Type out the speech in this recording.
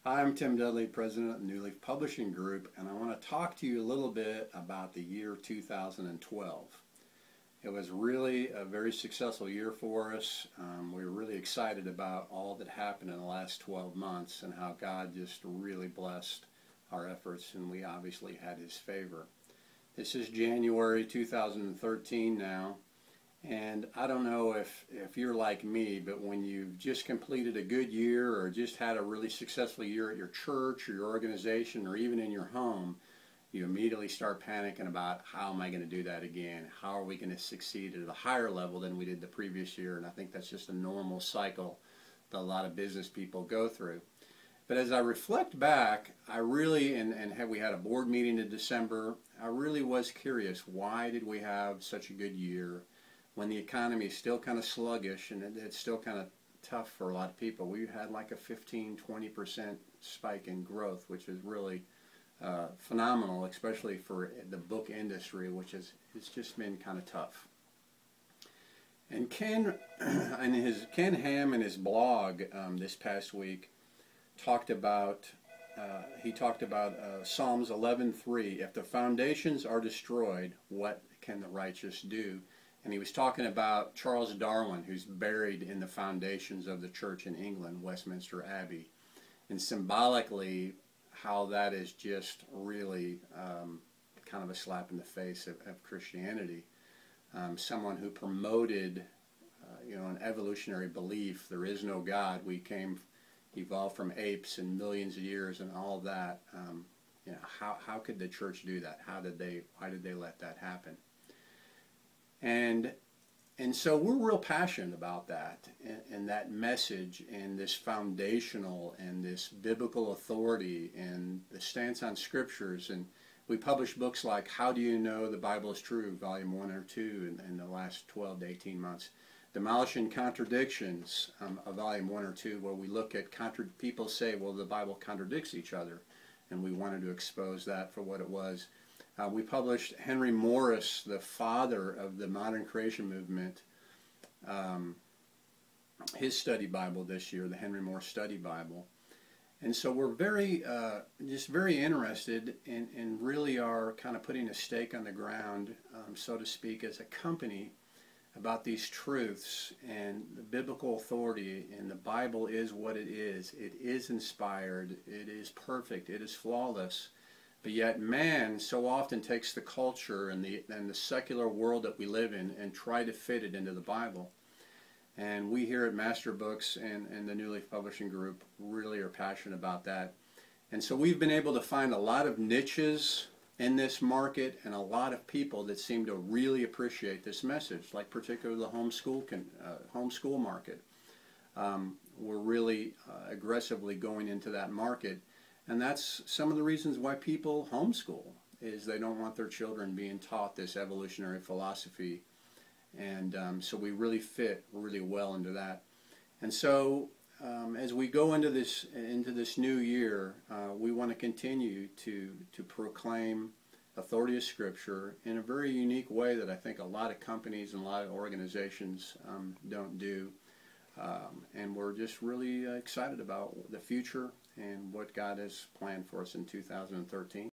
Hi, I'm Tim Dudley, President of the New Leaf Publishing Group, and I want to talk to you a little bit about the year 2012. It was really a very successful year for us. We were really excited about all that happened in the last 12 months and how God just really blessed our efforts, and we obviously had His favor. This is January 2013 now. And I don't know if you're like me, but when you've just completed a good year or just had a really successful year at your church or your organization or even in your home, you immediately start panicking about how am I going to do that again? How are we going to succeed at a higher level than we did the previous year? And I think that's just a normal cycle that a lot of business people go through. But as I reflect back, I really, and we had a board meeting in December, I really was curious, why did we have such a good year? When the economy is still kind of sluggish and it's still kind of tough for a lot of people. We had like a 15–20% spike in growth, which is really phenomenal, especially for the book industry, which is it's just been kind of tough. And Ken Ham in his blog this past week talked about Psalms 11:3. If the foundations are destroyed, what can the righteous do? And he was talking about Charles Darwin, who's buried in the foundations of the church in England, Westminster Abbey. And symbolically, how that is just really kind of a slap in the face of Christianity. Someone who promoted an evolutionary belief, there is no God, we evolved from apes in millions of years and all of that. How could the church do that? Why did they let that happen? And so we're real passionate about that and that message and this foundational and this biblical authority and the stance on scriptures. And we publish books like How Do You Know the Bible is True, Volume 1 or 2 in the last 12 to 18 months. Demolishing Contradictions, Volume 1 or 2, where we look at people say, well, the Bible contradicts each other. And we wanted to expose that for what it was. We published Henry Morris, the father of the modern creation movement, his study Bible this year, the Henry Morris Study Bible. And so we're just very interested and really are kind of putting a stake on the ground, so to speak, as a company about these truths and the biblical authority. And the Bible is what it is. It is inspired. It is perfect. It is flawless. But yet man so often takes the culture and the secular world that we live in and try to fit it into the Bible. And we here at Master Books and the New Leaf Publishing Group really are passionate about that. And so we've been able to find a lot of niches in this market and a lot of people that seem to really appreciate this message, like particularly the homeschool market. We're really aggressively going into that market. And that's some of the reasons why people homeschool, is they don't want their children being taught this evolutionary philosophy. And so we really fit really well into that. And so as we go into this new year, we want to continue to proclaim authority of Scripture in a very unique way that I think a lot of companies and a lot of organizations don't do. And we're just really excited about the future and what God has planned for us in 2013.